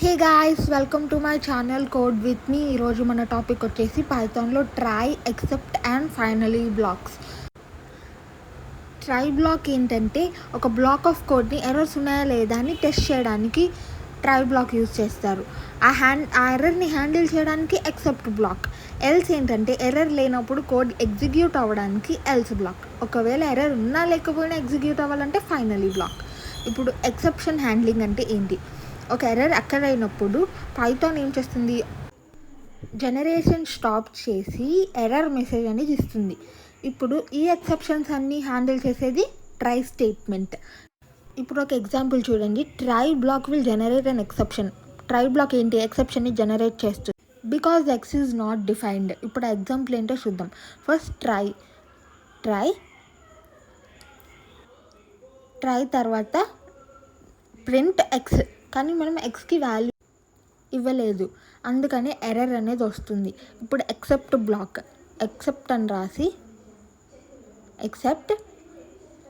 Hey guys, welcome to my channel code with me. ఈరోజు మన topic వచ్చేసి పైథాన్లో try, except and finally blocks. Try block ఏంటంటే ఒక బ్లాక్ ఆఫ్ కోడ్ని ఎర్రర్స్ ఉన్నాయా లేదా అని టెస్ట్ చేయడానికి ట్రై బ్లాక్ యూజ్ చేస్తారు. ఆ ఎర్రర్ని హ్యాండిల్ చేయడానికి ఎక్సెప్ట్ బ్లాక్. ఎల్స్ ఏంటంటే ఎర్రర్ లేనప్పుడు కోడ్ ఎగ్జిక్యూట్ అవ్వడానికి ఎల్స్ బ్లాక్. ఒకవేళ ఎర్రర్ ఉన్నా లేకపోయినా ఎగ్జిక్యూట్ అవ్వాలంటే ఫైనలీ బ్లాక్. ఇప్పుడు ఎక్సెప్షన్ హ్యాండ్లింగ్ అంటే ఏంటి? ఒక ఎర్రర్ అక్కర్ అయినప్పుడు పైథాన్ ఏం చేస్తుంది, జనరేషన్ స్టాప్ చేసి ఎర్రర్ మెసేజ్ అనేది ఇస్తుంది. ఇప్పుడు ఈ ఎక్సెప్షన్స్ అన్నీ హ్యాండిల్ చేసేది ట్రై స్టేట్మెంట్. ఇప్పుడు ఒక ఎగ్జాంపుల్ చూడండి. Try block will generate an exception. Try block ఏంటి? ఎక్సెప్షన్ని జనరేట్ చేస్తుంది because x is not defined. ఇప్పుడు ఆ ఎగ్జాంపుల్ ఏంటో చూద్దాం. ఫస్ట్ ట్రై తర్వాత ప్రింట్ ఎక్స్, కానీ మనం ఎక్స్కి వాల్యూ ఇవ్వలేదు, అందుకని ఎర్రర్ అనేది వస్తుంది. ఇప్పుడు ఎక్సెప్ట్ బ్లాక్, ఎక్సెప్ట్ అని రాసి ఎక్సెప్ట్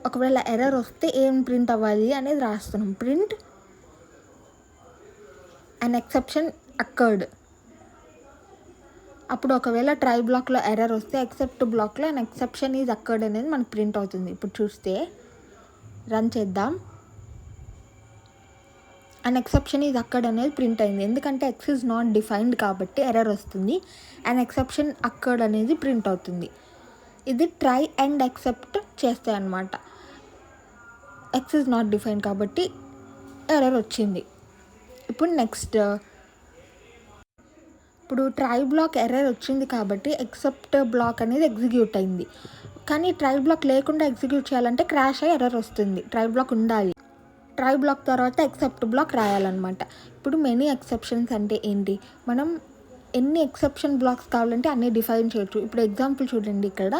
ఒకవేళ ఎర్రర్ వస్తే ఏం ప్రింట్ అవ్వాలి అనేది రాస్తున్నాం. Print and exception occurred. అప్పుడు ఒకవేళ ట్రై బ్లాక్లో ఎర్రర్ వస్తే ఎక్సెప్ట్ బ్లాక్లో అండ్ ఎక్సెప్షన్ ఈజ్ అక్కర్డ్ అనేది మనకు ప్రింట్ అవుతుంది. ఇప్పుడు చూస్తే రన్ చేద్దాం. అండ్ ఎక్సెప్షన్ ఈజ్ అక్కర్డ్ అనేది ప్రింట్ అయింది. ఎందుకంటే ఎక్స్ ఈజ్ నాట్ డిఫైన్డ్ కాబట్టి ఎర్రర్ వస్తుంది. అండ్ ఎక్సెప్షన్ అక్కర్డ్ అనేది ప్రింట్ అవుతుంది. ఇది ట్రై అండ్ ఎక్సెప్ట్ చేస్తాయి అన్నమాట. ఎక్స్ ఈజ్ నాట్ డిఫైన్డ్ కాబట్టి ఎర్రర్ వచ్చింది. ఇప్పుడు ట్రై బ్లాక్ ఎర్రర్ వచ్చింది కాబట్టి ఎక్సెప్ట్ బ్లాక్ అనేది ఎగ్జిక్యూట్ అయింది. కానీ ట్రై బ్లాక్ లేకుండా ఎగ్జిక్యూట్ చేయాలంటే క్రాష్ అయ్యి ఎర్రర్ వస్తుంది. ట్రై బ్లాక్ ఉండాలి. ట్రై బ్లాక్ తర్వాత ఎక్సెప్ట్ బ్లాక్ రాయాలన్నమాట. ఇప్పుడు మెనీ ఎక్సెప్షన్స్ అంటే ఏంటి? మనం ఎన్ని ఎక్సెప్షన్ బ్లాక్స్ కావాలంటే అన్నీ డిఫైన్ చేయొచ్చు. ఇప్పుడు ఎగ్జాంపుల్ చూడండి. ఇక్కడ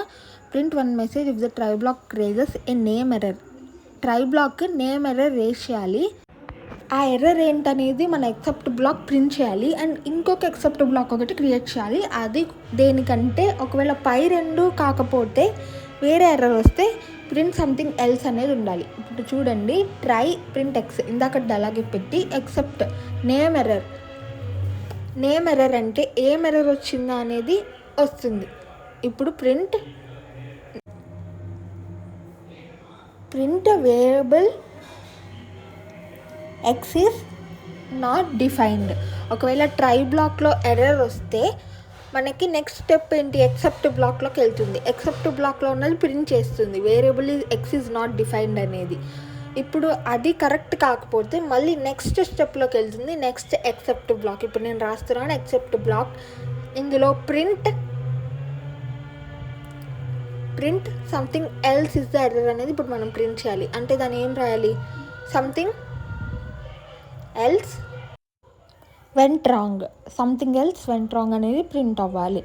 print one message if the try block raises a name error. Try block name error raise చేయాలి. ఆ ఎర్రర్ ఏంటనేది మన ఎక్సెప్ట్ బ్లాక్ ప్రింట్ చేయాలి. అండ్ ఇంకొక ఎక్సెప్ట్ బ్లాక్ ఒకటి క్రియేట్ చేయాలి. అది దేనికంటే ఒకవేళ పై రెండు కాకపోతే వేరే ఎర్రర్ వస్తే ప్రింట్ సంథింగ్ ఎల్స్ అనేది ఉండాలి. ఇప్పుడు చూడండి. ట్రై ప్రింట్ ఎక్స్ ఇందాక అలాగే పెట్టి ఎక్సెప్ట్ నేమ్ ఎర్రర్ అంటే ఏం ఎర్రర్ వచ్చిందా అనేది వస్తుంది. ఇప్పుడు print variable x is not defined. ఒకవేళ ట్రై బ్లాక్లో ఎర్రర్ వస్తే మనకి నెక్స్ట్ స్టెప్ ఏంటి? ఎక్సెప్ట్ బ్లాక్లోకి వెళ్తుంది. ఎక్సెప్ట్ బ్లాక్లో ఉన్నది ప్రింట్ చేస్తుంది variable x is not defined అనేది. ఇప్పుడు అది కరెక్ట్ కాకపోతే మళ్ళీ నెక్స్ట్ స్టెప్లోకి వెళ్తుంది. Next except block. ఇప్పుడు నేను రాస్తున్నాను ఎక్సెప్ట్ బ్లాక్. ఇందులో print something else is the error అనేది ఇప్పుడు మనం ప్రింట్ చేయాలి. అంటే దాన్ని ఏం రాయాలి? సంథింగ్ ఎల్స్ వెంట్ రాంగ్ అనేది ప్రింట్ అవ్వాలి.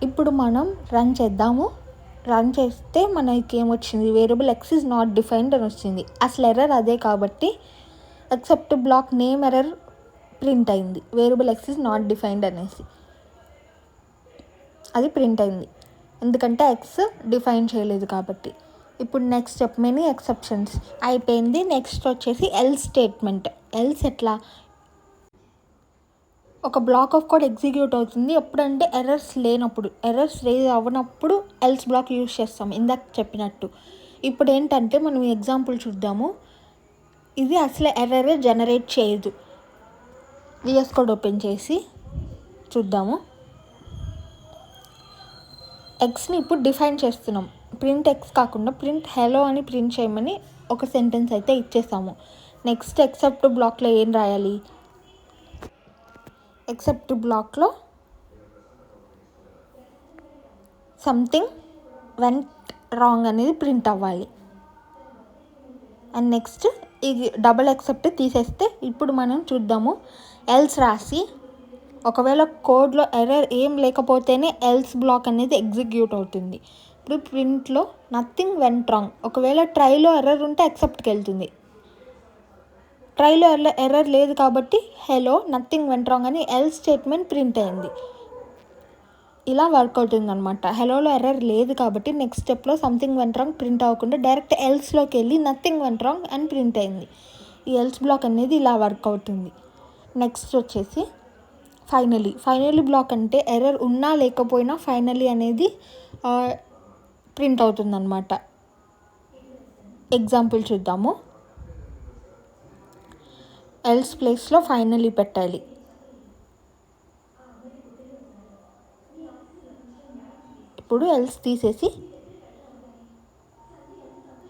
ఇప్పుడు మనం రన్ చేద్దాము. రన్ చేస్తే మనకి ఏమొచ్చింది? Variable x is not defined అని వచ్చింది. అసలు ఎర్రర్ అదే కాబట్టి except block name error print అయింది. Variable x is not defined అనేసి అది ప్రింట్ అయింది. ఎందుకంటే ఎక్స్ డిఫైన్ చేయలేదు కాబట్టి. ఇప్పుడు నెక్స్ట్ స్టెప్ మెనీ ఎక్సెప్షన్స్ అయిపోయింది. నెక్స్ట్ వచ్చేసి ఎల్స్ స్టేట్మెంట్. ఎల్స్ ఎట్లా? ఒక బ్లాక్ ఆఫ్ కోడ్ ఎగ్జిక్యూట్ అవుతుంది ఎప్పుడంటే ఎర్రర్స్ లేనప్పుడు, ఎర్రర్స్ రేజ్ అవ్వనప్పుడు ఎల్స్ బ్లాక్ యూజ్ చేస్తాం ఇందాక చెప్పినట్టు. ఇప్పుడు ఏంటంటే మనం ఎగ్జాంపుల్ చూద్దాము. ఇది అసలు ఎర్రర్ జనరేట్ చేయదు. విఎస్ కోడ్ ఓపెన్ చేసి చూద్దాము. ఎక్స్ని ఇప్పుడు డిఫైన్ చేస్తున్నాం. ప్రింట్ ఎక్స్ కాకుండా ప్రింట్ హెలో అని ప్రింట్ చేయమని ఒక సెంటెన్స్ అయితే ఇచ్చేసాము. నెక్స్ట్ ఎక్సెప్ట్ బ్లాక్లో ఏం రాయాలి? ఎక్సెప్ట్ బ్లాక్లో సంథింగ్ వెంట్ రాంగ్ అనేది ప్రింట్ అవ్వాలి. అండ్ నెక్స్ట్ ఇది డబుల్ ఎక్సెప్ట్ తీసేస్తే ఇప్పుడు మనం చూద్దాము. ఎల్స్ రాసి ఒకవేళ కోడ్లో ఎర్రర్ ఏం లేకపోతేనే ఎల్స్ బ్లాక్ అనేది ఎగ్జిక్యూట్ అవుతుంది. ఇప్పుడు ప్రింట్లో నథింగ్ వెంట్ రాంగ్. ఒకవేళ ట్రైలో ఎర్రర్ ఉంటే ఎక్సెప్ట్కి వెళ్తుంది. ట్రైలో ఎర్రర్ లేదు కాబట్టి హెలో నథింగ్ వెంట్ రాంగ్ అని ఎల్స్ స్టేట్మెంట్ ప్రింట్ అయింది. ఇలా వర్క్ అవుతుంది అనమాట. హెలోలో ఎర్రర్ లేదు కాబట్టి నెక్స్ట్ స్టెప్లో సంథింగ్ వెంట్ రాంగ్ ప్రింట్ అవ్వకుండా డైరెక్ట్ ఎల్స్లోకి వెళ్ళి నథింగ్ వెంట్ రాంగ్ అని ప్రింట్ అయింది. ఈ ఎల్స్ బ్లాక్ అనేది ఇలా వర్క్ అవుతుంది. నెక్స్ట్ వచ్చేసి ఫైనలీ బ్లాక్ అంటే ఎర్రర్ ఉన్నా లేకపోయినా ఫైనలీ అనేది ప్రింట్ అవుతుందన్నమాట. ఎగ్జాంపుల్ చూద్దాము. ఎల్స్ ప్లేస్లో ఫైనలీ పెట్టాలి. ఇప్పుడు ఎల్స్ తీసేసి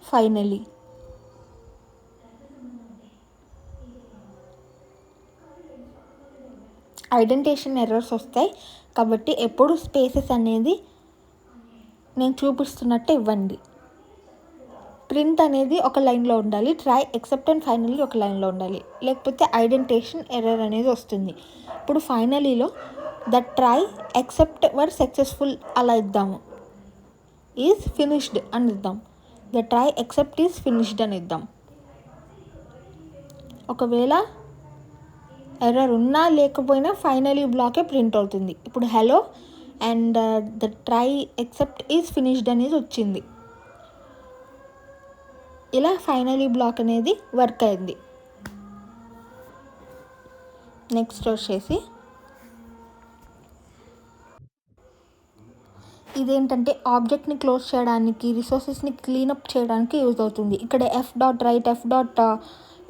ఫైనలీ. ఐడెంటిఫికేషన్ ఎర్రర్స్ వస్తాయి కాబట్టి ఎప్పుడు స్పేసెస్ అనేది నేను చూపిస్తున్నట్టు ఇవ్వండి. ప్రింట్ అనేది ఒక లైన్లో ఉండాలి, ట్రై ఎక్సెప్ట్ అండ్ ఫైనలీ ఒక లైన్లో ఉండాలి, లేకపోతే ఐడెంటిఫికేషన్ ఎర్రర్ అనేది వస్తుంది. ఇప్పుడు ఫైనలీలో the try except were successful అలా ఇద్దాము. ఈజ్ ఫినిష్డ్ అని ఇద్దాం. The try except is finished అని ఇద్దాం. ఒకవేళ ఎర్రర్ ఉన్నా లేకపోయినా ఫైనలీ బ్లాకే ప్రింట్ అవుతుంది. ఇప్పుడు hello and the try except is finished అనేది వచ్చింది. ఇలా ఫైనలీ బ్లాక్ అనేది వర్క్ అయింది. నెక్స్ట్ వచ్చేసి ఇదేంటంటే ఆబ్జెక్ట్ని క్లోజ్ చేయడానికి, రిసోర్సెస్ని క్లీనప్ చేయడానికి యూజ్ అవుతుంది. ఇక్కడ f.write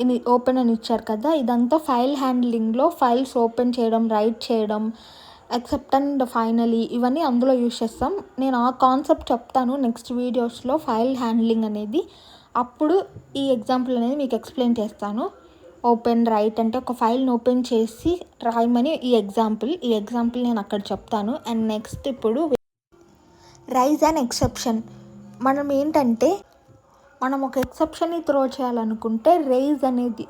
ఇది ఓపెన్ అని ఇచ్చారు కదా, ఇదంతా ఫైల్ హ్యాండ్లింగ్లో ఫైల్స్ ఓపెన్ చేయడం, రైట్ చేయడం, ఎక్సెప్ట్ అండ్ ఫైనలీ ఇవన్నీ అందులో యూజ్ చేస్తాం. నేను ఆ కాన్సెప్ట్ చెప్తాను నెక్స్ట్ వీడియోస్లో ఫైల్ హ్యాండ్లింగ్ అనేది. అప్పుడు ఈ ఎగ్జాంపుల్ అనేది మీకు ఎక్స్ప్లెయిన్ చేస్తాను. ఓపెన్ రైట్ అంటే ఒక ఫైల్ని ఓపెన్ చేసి రాయమని ఈ ఎగ్జాంపుల్ నేను అక్కడ చెప్తాను. అండ్ నెక్స్ట్ ఇప్పుడు రైజ్ అండ్ ఎక్సెప్షన్. మనం ఏంటంటే మనం ఒక ఎక్సెప్షన్ని త్రో చేయాలనుకుంటే రైజ్ అనేది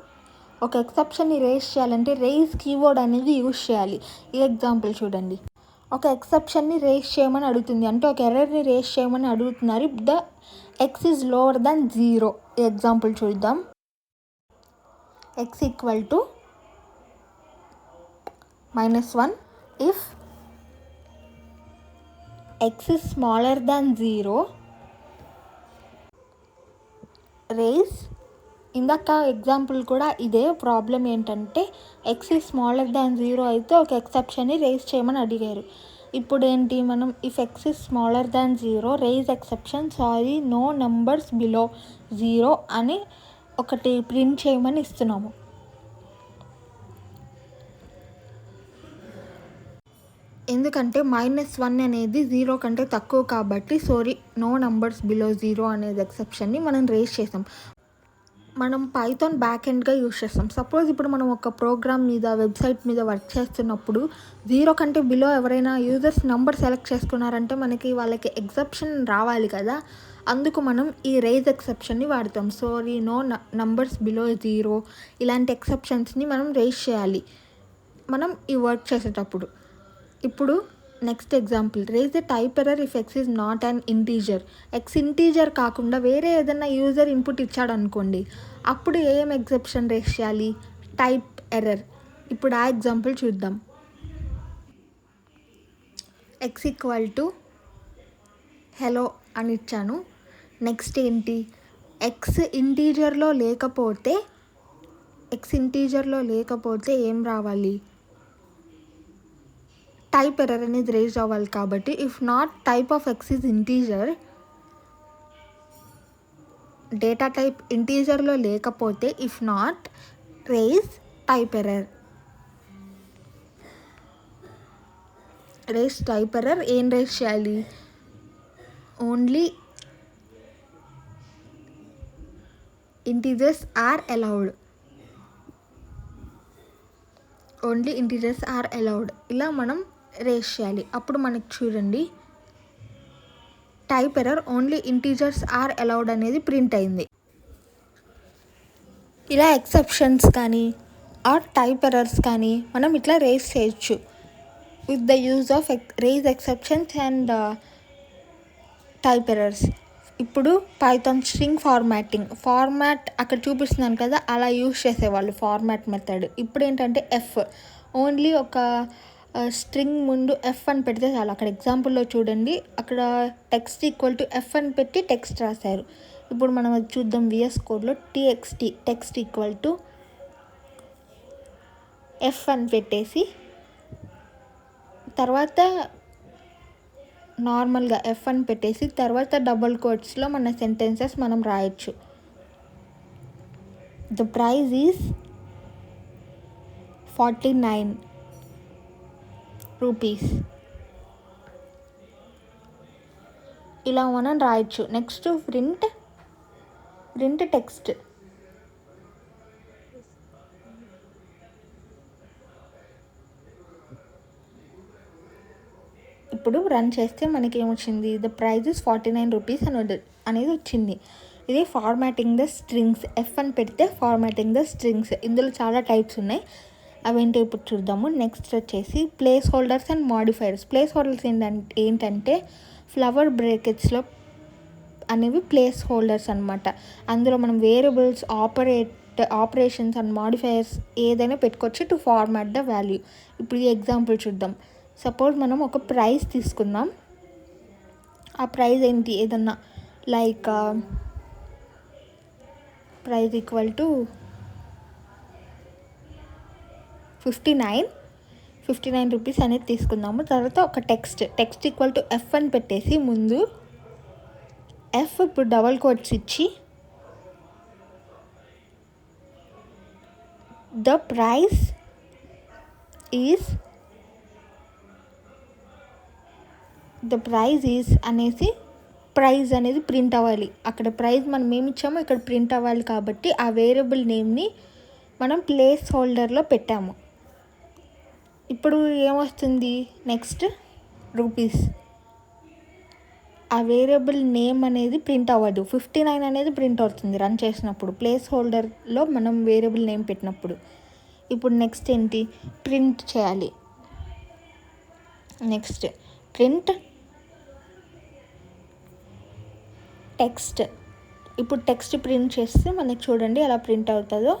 ఒక ఎక్సెప్షన్ని రేజ్ చేయాలంటే రైజ్ కీవర్డ్ అనేది యూజ్ చేయాలి. ఈ ఎగ్జాంపుల్ చూడండి. ఒక ఎక్సెప్షన్ని రేజ్ చేయమని అడుగుతుంది, అంటే ఒక ఎర్రర్ని రేజ్ చేయమని అడుగుతున్నారు. The x is lower than 0. ఈ ఎగ్జాంపుల్ చూద్దాం. x equal to -1 if x is smaller than 0 raise. ఇందాక ఎగ్జాంపుల్ కూడా ఇదే ప్రాబ్లం ఏంటంటే x is smaller than 0 అయితే ఒక ఎక్సెప్షన్ని రేజ్ చేయమని అడిగారు. ఇప్పుడు ఏంటి, మనం if x is smaller than 0 raise exception no numbers below 0 అని ఒకటి ప్రింట్ చేయమని ఇస్తున్నాము. ఎందుకంటే -1 అనేది 0 కంటే తక్కువ కాబట్టి నో నంబర్స్ బిలో 0 అనేది ఎక్సెప్షన్ని మనం రేజ్ చేసాం. మనం పైథాన్ బ్యాక్ ఎండ్గా యూజ్ చేస్తాం. సపోజ్ ఇప్పుడు మనం ఒక ప్రోగ్రామ్ మీద, వెబ్సైట్ మీద వర్క్ చేస్తున్నప్పుడు 0 కంటే బిలో ఎవరైనా యూజర్స్ నెంబర్ సెలెక్ట్ చేసుకున్నారంటే వాళ్ళకి ఎక్సెప్షన్ రావాలి కదా, అందుకు మనం ఈ రేజ్ ఎక్సెప్షన్ని వాడతాం. నో నంబర్స్ బిలో 0 ఇలాంటి ఎక్సెప్షన్స్ని మనం రేజ్ చేయాలి మనం ఈ వర్క్ చేసేటప్పుడు. ఇప్పుడు next example, raise the type error if x is not an integer. x integer కాకుండా వేరే ఏదైనా యూజర్ ఇన్పుట్ ఇచ్చాడు అనుకోండి, అప్పుడు ఏం ఎక్సెప్షన్ రేజ్ చేయాలి, టైప్ ఎర్రర్. ఇప్పుడు ఆ ఎగ్జాంపుల్ చూద్దాం. x ఈక్వల్ టు హలో అని ఇచ్చాను. నెక్స్ట్ ఏంటి, x ఇంటీజర్లో లేకపోతే ఏం రావాలి, టైప్ ఎర్రర్ అనేది రేజ్ అవ్వాలి. కాబట్టి if not type of x is integer, data type ఇంటీజర్లో లేకపోతే if not raise type error. Raise type error ఏం రేజ్ చేయాలి, ఓన్లీ ఇంటీజర్స్ ఆర్ అలౌడ్. ఇలా మనం రేజ్ చేయాలి. అప్పుడు మనకి చూడండి type error only integers are allowed అనేది ప్రింట్ అయింది. ఇలా ఎక్సెప్షన్స్ కానీ ఆర్ టైప్ ఎర్రర్స్ కానీ మనం ఇట్లా రేజ్ చేయొచ్చు with the use of raise exceptions and type errors. ఇప్పుడు పైథాన్ స్ట్రింగ్ ఫార్మాట్ అక్కడ చూపిస్తున్నాను కదా, అలా యూజ్ చేసేవాళ్ళు ఫార్మాట్ మెథడ్. ఇప్పుడు ఏంటంటే ఓన్లీ ఒక స్ట్రింగ్ ముందు f అని పెడితే చాలు. అక్కడ ఎగ్జాంపుల్లో చూడండి, అక్కడ టెక్స్ట్ ఈక్వల్ టు f అని పెట్టి టెక్స్ట్ రాశారు. ఇప్పుడు మనం అది చూద్దాం. VS కోడ్లో టెక్స్ట్ ఈక్వల్ టు ఎఫ్ అని పెట్టేసి తర్వాత నార్మల్గా ఎఫ్ అని పెట్టేసి తర్వాత డబుల్ కోట్స్లో మన సెంటెన్సెస్ మనం రాయొచ్చు. The price is 49 rupees. ఇలా మనం రాయొచ్చు. Next print text. ఇప్పుడు రన్ చేస్తే మనకి ఏమొచ్చింది, ద ప్రైజ్ ఇస్ 49 రూపీస్ అనేది వచ్చింది. ఇది ఫార్మాటింగ్ ద స్ట్రింగ్స్. ఎఫ్ అని పెడితే ఫార్మాటింగ్ ద స్ట్రింగ్స్. ఇందులో చాలా టైప్స్ ఉన్నాయి, అవేంటో ఇప్పుడు చూద్దాము. నెక్స్ట్ వచ్చేసి place holders and modifiers. Place holders ఏంటంటే ఫ్లవర్ బ్రాకెట్స్లో అనేవి ప్లేస్ హోల్డర్స్ అనమాట. అందులో మనం వేరియబుల్స్, ఆపరేషన్స్ అండ్ మాడిఫైయర్స్ ఏదైనా పెట్టుకోవచ్చు టు ఫార్మాట్ ద వాల్యూ. ఇప్పుడు ఈ ఎగ్జాంపుల్ చూద్దాం. సపోజ్ మనం ఒక ప్రైస్ తీసుకుందాం. ఆ ప్రైస్ ఏంటి, ఏదన్నా like price equal to 59 rupees అనేది తీసుకుందాము. తర్వాత ఒక టెక్స్ట్ ఈక్వల్ టు ఎఫ్ అని పెట్టేసి ముందు ఎఫ్ ఇప్పుడు డబల్ కోట్స్ ఇచ్చి ద ప్రైస్ ఈజ్ అనేసి ప్రైజ్ అనేది ప్రింట్ అవ్వాలి. అక్కడ ప్రైజ్ మనం ఏమి ఇచ్చామో ఇక్కడ ప్రింట్ అవ్వాలి కాబట్టి ఆ వేరియబుల్ నేమ్ని మనం ప్లేస్ హోల్డర్లో పెట్టాము. ఇప్పుడు ఏమొస్తుంది, నెక్స్ట్ రూపీస్. ఆ వేరియబుల్ నేమ్ అనేది ప్రింట్ అవ్వదు, 59 అనేది ప్రింట్ అవుతుంది రన్ చేసినప్పుడు, ప్లేస్ హోల్డర్లో మనం వేరియబుల్ నేమ్ పెట్టినప్పుడు. ఇప్పుడు నెక్స్ట్ ఏంటి, ప్రింట్ చేయాలి. Next print text. ఇప్పుడు టెక్స్ట్ ప్రింట్ చేస్తే మనకి చూడండి ఎలా ప్రింట్ అవుతుందో.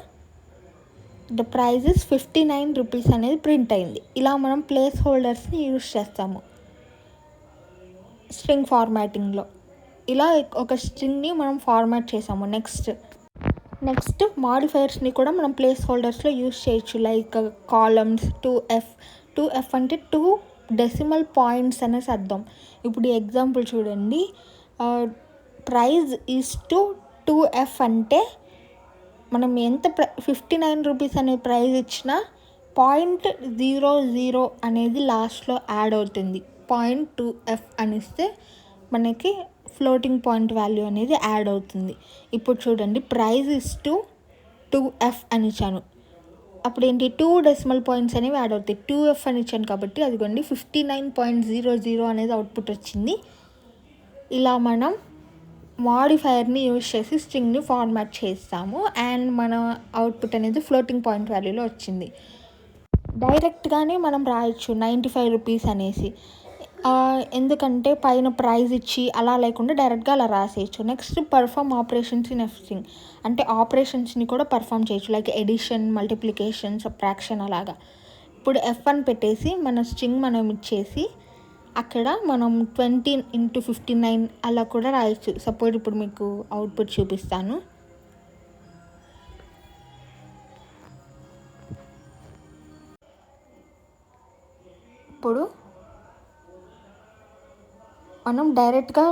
ద ప్రైజ్ ఇస్ 59 రూపీస్ అనేది ప్రింట్ అయింది. ఇలా మనం ప్లేస్ హోల్డర్స్ని యూజ్ చేస్తాము స్ట్రింగ్ ఫార్మాటింగ్లో. ఇలా ఒక స్ట్రింగ్ని మనం ఫార్మాట్ చేసాము. నెక్స్ట్ మాడిఫైయర్స్ని కూడా మనం ప్లేస్ హోల్డర్స్లో యూజ్ చేయొచ్చు. లైక్ కాలమ్స్, 2F అంటే 2 డెసిమల్ పాయింట్స్ అనేసి అర్థం. ఇప్పుడు ఈ ఎగ్జాంపుల్ చూడండి. ప్రైజ్ ఈజ్ టు 2F అంటే మనం ఎంత 59 రూపీస్ అనే ప్రైజ్ ఇచ్చినా 0.00 అనేది లాస్ట్లో యాడ్ అవుతుంది. 0.2F అని ఇస్తే మనకి ఫ్లోటింగ్ పాయింట్ వాల్యూ అనేది యాడ్ అవుతుంది. ఇప్పుడు చూడండి, ప్రైజ్ ఇస్ టు 2F అని ఇచ్చాను, అప్పుడు ఏంటి 2 డెసిమల్ పాయింట్స్ అనేవి యాడ్ అవుతాయి. 2F అని ఇచ్చాను కాబట్టి అదిగోండి 59.00 అనేది అవుట్పుట్ వచ్చింది. ఇలా మనం మాడిఫైయర్ని యూజ్ చేసి స్ట్రింగ్ని ఫార్మాట్ చేస్తాము అండ్ మన అవుట్పుట్ అనేది ఫ్లోటింగ్ పాయింట్ వాల్యూలో వచ్చింది. డైరెక్ట్గానే మనం రాయొచ్చు 95 రూపీస్ అనేసి, ఎందుకంటే పైన ప్రైజ్ ఇచ్చి అలా లేకుండా డైరెక్ట్గా అలా రాసేయచ్చు. Next perform operations in f string అంటే ఆపరేషన్స్ని కూడా పర్ఫామ్ చేయొచ్చు, లైక్ ఎడిషన్, మల్టిప్లికేషన్, సబ్ట్రాక్షన్ అలాగా. ఇప్పుడు ఎఫ్ అని పెట్టేసి మన స్ట్రింగ్ మనం ఇచ్చేసి అక్కడ మనం 20 × 59 అలా కూడా రాయొచ్చు. సపోజ్ ఇప్పుడు మీకు అవుట్పుట్ చూపిస్తాను. ఇప్పుడు మనం డైరెక్ట్గా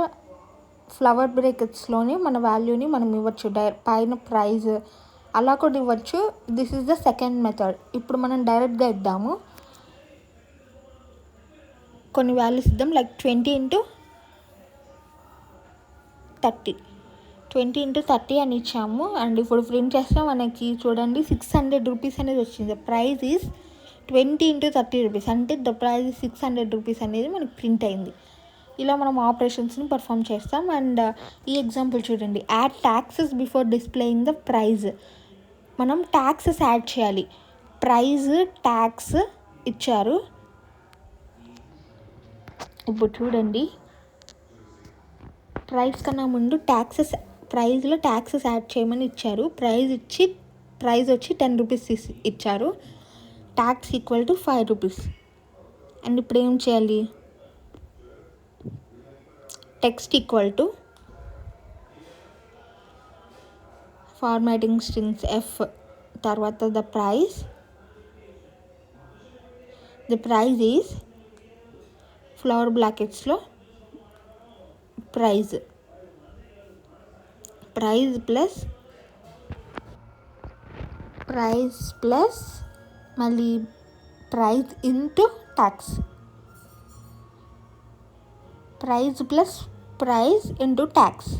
ఫ్లవర్ బ్రాకెట్స్లోనే మన వాల్యూని మనం ఇవ్వచ్చు. పైన ప్రైజ్ అలా కూడా ఇవ్వచ్చు. This is the second method. ఇప్పుడు మనం డైరెక్ట్గా ఇద్దాము, కొన్ని వాల్యూస్ ఇద్దాం. లైక్ 20 × 30 అని ఇచ్చాము. అండ్ ఇప్పుడు ప్రింట్ చేస్తే మనకి చూడండి 600 రూపీస్ అనేది వచ్చింది. ద ప్రైజ్ ఈజ్ 20 × 30 రూపీస్ అంటే ద ప్రైజ్ 600 రూపీస్ అనేది మనకి ప్రింట్ అయింది. ఇలా మనం ఆపరేషన్స్ని పర్ఫామ్ చేస్తాం. అండ్ ఈ ఎగ్జాంపుల్ చూడండి, add taxes before displaying the price. మనం ట్యాక్సెస్ యాడ్ చేయాలి. ప్రైజ్, ట్యాక్స్ ఇచ్చారు. ఇప్పుడు చూడండి, ప్రైస్ కన్నా ముందు ప్రైజ్లో ట్యాక్సెస్ యాడ్ చేయమని ఇచ్చారు. ప్రైజ్ వచ్చి 10 రూపీస్ ఇచ్చారు. Tax equal to 5 rupees. And ఇప్పుడు ఏం చేయాలి, text equal to formatting strings f, తర్వాత the price the price is flower బ్రాకెట్స్లో ప్రైజ్ ప్లస్ మళ్ళీ price into tax, price plus price into tax.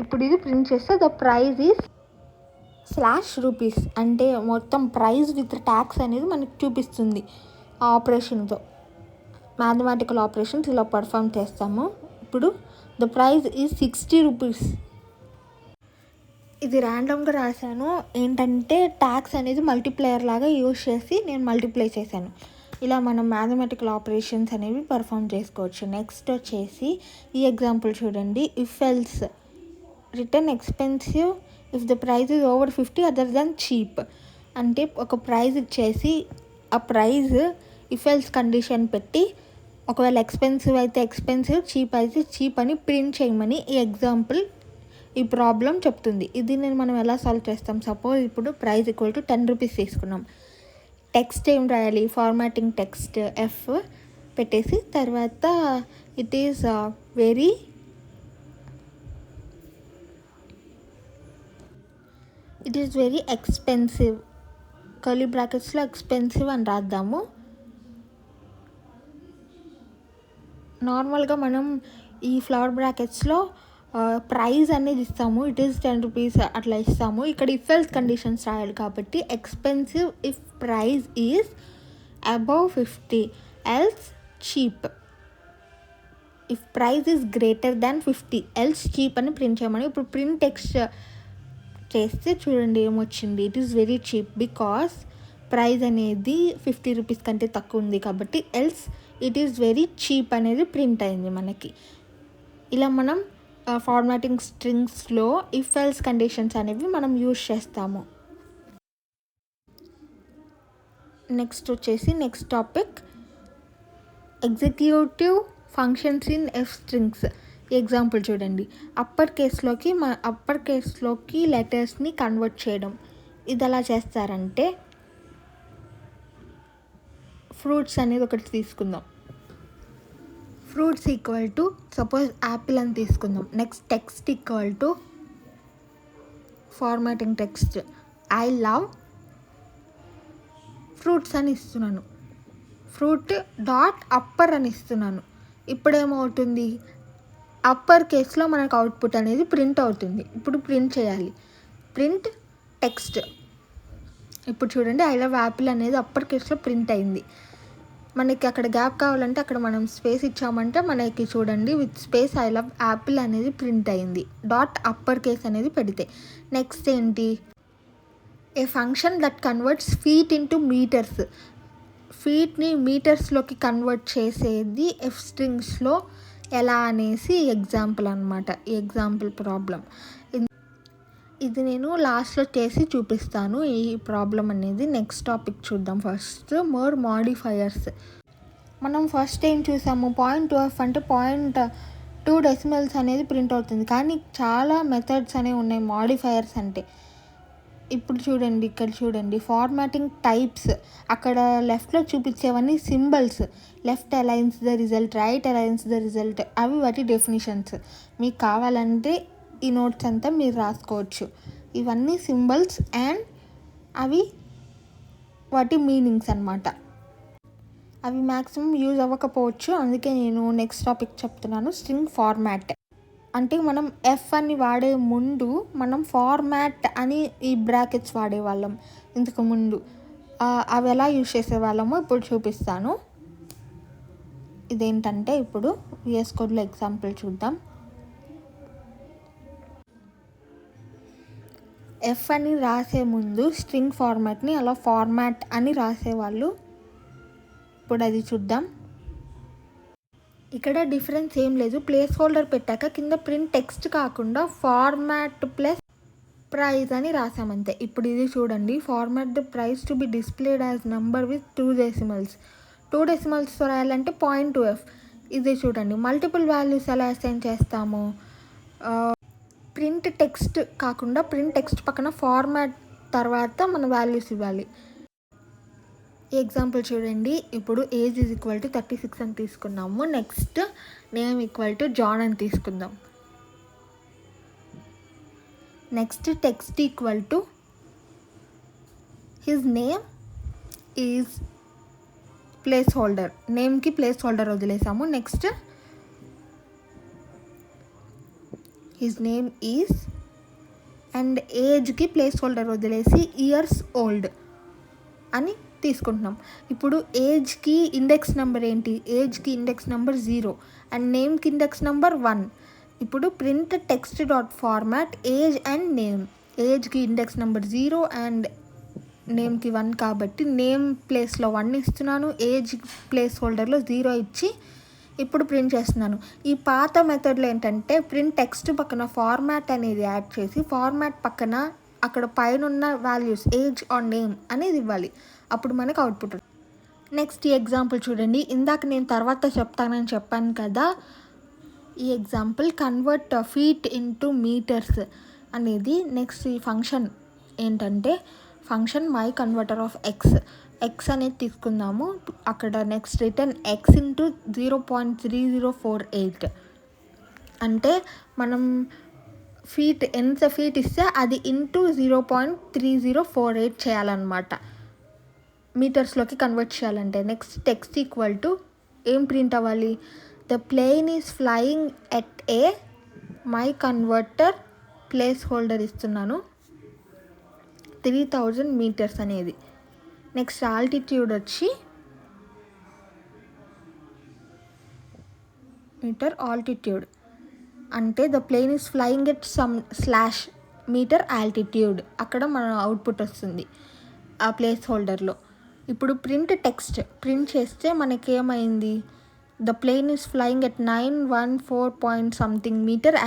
ఇప్పుడు ఇది ప్రింట్ చేస్తే ద ప్రైజ్ ఈజ్ /రూపీస్, అంటే మొత్తం ప్రైజ్ విత్ ట్యాక్స్ అనేది మనకి చూపిస్తుంది. ఆ ఆపరేషన్తో మ్యాథమెటికల్ ఆపరేషన్స్ ఇలా పర్ఫామ్ చేస్తాము. ఇప్పుడు ద ప్రైజ్ ఈజ్ 60 రూపీస్. ఇది ర్యాండమ్గా రాశాను, ఏంటంటే ట్యాక్స్ అనేది మల్టిప్లయర్ లాగా యూజ్ చేసి నేను మల్టిప్లై చేశాను. ఇలా మనం మ్యాథమెటికల్ ఆపరేషన్స్ అనేవి పర్ఫామ్ చేసుకోవచ్చు. నెక్స్ట్ వచ్చేసి ఈ ఎగ్జాంపుల్ చూడండి. If else return expensive if the price is over 50 other then cheap. అంటే ఒక ప్రైజ్ ఇచ్చేసి ఆ ప్రైజ్ ఇఫ్ ఎల్స్ కండిషన్ పెట్టి ఒకవేళ ఎక్స్పెన్సివ్ అయితే ఎక్స్పెన్సివ్, చీప్ అయితే చీప్ అని ప్రింట్ చేయమని ఈ ప్రాబ్లం చెప్తుంది. ఇది మనం ఎలా సాల్వ్ చేస్తాం? సపోజ్ ఇప్పుడు ప్రైజ్ ఈక్వల్ టు 10 రూపీస్ తీసుకున్నాం. టెక్స్ట్ ఏం రాయాలి? ఫార్మాటింగ్ టెక్స్ట్ ఎఫ్ పెట్టేసి తర్వాత it is very expensive, curly బ్రాకెట్స్లో ఎక్స్పెన్సివ్ అని రాద్దాము. నార్మల్గా మనం ఈ ఫ్లవర్ బ్రాకెట్స్లో ప్రైజ్ అనేది ఇస్తాము, ఇట్ ఈస్ 10 రూపీస్ అట్లా ఇస్తాము. ఇక్కడ ఇఫ్ ఎల్స్ కండిషన్స్ రాయాలి కాబట్టి expensive if price is above 50 else cheap, if price is greater than 50 else cheap అని ప్రింట్ చేయమని. ఇప్పుడు ప్రింట్ టెక్స్ట్ చేస్తే చూడండి ఏమొచ్చింది. It is very cheap because price అనేది 50 రూపీస్ కంటే తక్కువ ఉంది కాబట్టి else it is very cheap అనేది ప్రింట్ అయింది మనకి. ఇలా మనం ఫార్మాటింగ్ స్ట్రింగ్స్లో ఇఫ్ ఎల్స్ కండిషన్స్ అనేవి మనం యూజ్ చేస్తాము. Next topic executive functions in F strings. Example చూడండి. అప్పర్ కేస్లోకి లెటర్స్ని కన్వర్ట్ చేయడం. ఇది ఎలా చేస్తారంటే ఫ్రూట్స్ అనేది ఒకటి తీసుకుందాం. Fruits equal to suppose Apple అని తీసుకుందాం. Next text equal to formatting text I love fruits అని ఇస్తున్నాను. ఫ్రూట్ డాట్ అప్పర్ అని ఇస్తున్నాను. ఇప్పుడేమవుతుంది? అప్పర్ కేస్లో మనకు అవుట్పుట్ అనేది ప్రింట్ అవుతుంది. ఇప్పుడు ప్రింట్ చేయాలి. Print text. ఇప్పుడు చూడండి ఐ లవ్ యాపిల్ అనేది అప్పర్ కేస్లో ప్రింట్ అయింది. మనకి అక్కడ గ్యాప్ కావాలంటే అక్కడ మనం స్పేస్ ఇచ్చామంటే మనకి చూడండి with space I love apple అనేది ప్రింట్ అయింది. డాట్ అప్పర్ కేస్ అనేది పెడితే. నెక్స్ట్ ఏంటి? A function that converts feet into metres. ఫీట్ని మీటర్స్లోకి కన్వర్ట్ చేసేది ఎఫ్ స్ట్రింగ్స్లో ఎలా అనేసి ఎగ్జాంపుల్ అనమాట. ఈ ఎగ్జాంపుల్ ప్రాబ్లం ఇది నేను లాస్ట్లో చేసి చూపిస్తాను ఈ ప్రాబ్లం అనేది. నెక్స్ట్ టాపిక్ చూద్దాం. First more modifiers. మనం ఫస్ట్ ఏం చూసాము? 0.2f అంటే 0.2 డెసిమల్స్ అనేది ప్రింట్ అవుతుంది. కానీ చాలా మెథడ్స్ అనేవి ఉన్నాయి మాడిఫైయర్స్ అంటే. ఇప్పుడు చూడండి, ఇక్కడ చూడండి ఫార్మాటింగ్ టైప్స్. అక్కడ లెఫ్ట్లో చూపించేవన్నీ symbols. Left aligns the result, right aligns the result, అవి వాటి డెఫినిషన్స్. మీకు కావాలంటే ఈ నోట్స్ అంతా మీరు రాసుకోవచ్చు. ఇవన్నీ సింబల్స్ అండ్ అవి వాటి మీనింగ్స్ అన్నమాట. అవి మ్యాక్సిమం యూజ్ అవ్వకపోవచ్చు, అందుకే నేను నెక్స్ట్ టాపిక్ చెప్తున్నాను. స్ట్రింగ్ ఫార్మాట్ అంటే మనం ఎఫ్ అని వాడే ముందు మనం ఫార్మాట్ అని ఈ బ్రాకెట్స్ వాడేవాళ్ళం ఇంతకు ముందు. అవి ఎలా యూజ్ చేసేవాళ్ళమో ఇప్పుడు చూపిస్తాను. ఇదేంటంటే ఇప్పుడు VS కోడ్లో ఎగ్జాంపుల్ చూద్దాం. ఎఫ్ అని రాసే ముందు స్ట్రింగ్ ఫార్మాట్ని అలా ఫార్మాట్ అని రాసేవాళ్ళు. ఇప్పుడు అది చూద్దాం. ఇక్కడ డిఫరెన్స్ ఏం లేదు. ప్లేస్ హోల్డర్ పెట్టాక కింద ప్రింట్ టెక్స్ట్ కాకుండా ఫార్మాట్ ప్లస్ ప్రైస్ అని రాసామంతే. ఇప్పుడు ఇది చూడండి. Format the price to be displayed as number with 2 decimals. 2 decimals రాయాలంటే 0.2f. ఇది చూడండి. మల్టిపుల్ వాల్యూస్ ఎలా అసైన్ చేస్తాము? ప్రింట్ టెక్స్ట్ కాకుండా ప్రింట్ టెక్స్ట్ పక్కన ఫార్మాట్ తర్వాత మన వాల్యూస్ ఇవ్వాలి. ఈ ఎగ్జాంపుల్ చూడండి. ఇప్పుడు ఏజ్ ఈజ్ ఈక్వల్ టు 36 అని తీసుకున్నాము. Next name equal to John అని తీసుకుందాం. Next text equal to his name is place holder, నేమ్కి ప్లేస్ హోల్డర్ వదిలేసాము. Next his name is and ఏజ్కి ప్లేస్ హోల్డర్ వదిలేసి ఇయర్స్ ఓల్డ్ అని తీసుకుంటున్నాం. ఇప్పుడు ఏజ్కి ఇండెక్స్ నెంబర్ ఏంటి? ఏజ్కి ఇండెక్స్ నెంబర్ 0 అండ్ నేమ్కి ఇండెక్స్ నెంబర్ 1. ఇప్పుడు print text dot format age and name. ఏజ్కి ఇండెక్స్ నెంబర్ 0 అండ్ నేమ్కి 1 కాబట్టి నేమ్ ప్లేస్లో 1 ఇస్తున్నాను, ఏజ్ ప్లేస్ హోల్డర్లో 0 ఇచ్చి ఇప్పుడు ప్రింట్ చేస్తున్నాను. ఈ పాత మెథడ్లో ఏంటంటే ప్రింట్ టెక్స్ట్ పక్కన ఫార్మాట్ అనేది యాడ్ చేసి ఫార్మాట్ పక్కన అక్కడ పైన ఉన్న వాల్యూస్ ఏజ్ ఆర్ నేమ్ అనేది ఇవ్వాలి. అప్పుడు మనకు అవుట్పుట్. నెక్స్ట్ ఈ ఎగ్జాంపుల్ చూడండి. ఇందాక నేను తర్వాత చెప్తానని చెప్పాను కదా. ఈ example convert feet into metres అనేది. నెక్స్ట్ ఈ ఫంక్షన్ ఏంటంటే function my converter of x అనేది తీసుకుందాము. అక్కడ నెక్స్ట్ రిటర్న్ ఎక్స్ ఇంటూ 0.3048 అంటే మనం ఫీట్ ఎంత ఫీట్ ఇస్తే అది ఇంటూ 0.3048 చేయాలన్నమాట, మీటర్స్లోకి కన్వర్ట్ చేయాలంటే. నెక్స్ట్ టెక్స్ట్ ఈక్వల్ టు ఏం ప్రింట్ అవ్వాలి? The plane is flying at a my converter place holder ఇస్తున్నాను 3000 మీటర్స్ అనేది. నెక్స్ట్ ఆల్టిట్యూడ్ వచ్చి మీటర్ ఆల్టిట్యూడ్ అంటే the plane is flying at some slash metre altitude. అక్కడ మన అవుట్పుట్ వస్తుంది ఆ ప్లేస్ హోల్డర్లో. ఇప్పుడు ప్రింట్ టెక్స్ట్ ప్రింట్ చేస్తే మనకేమైంది? The plane is flying at 914 point something metre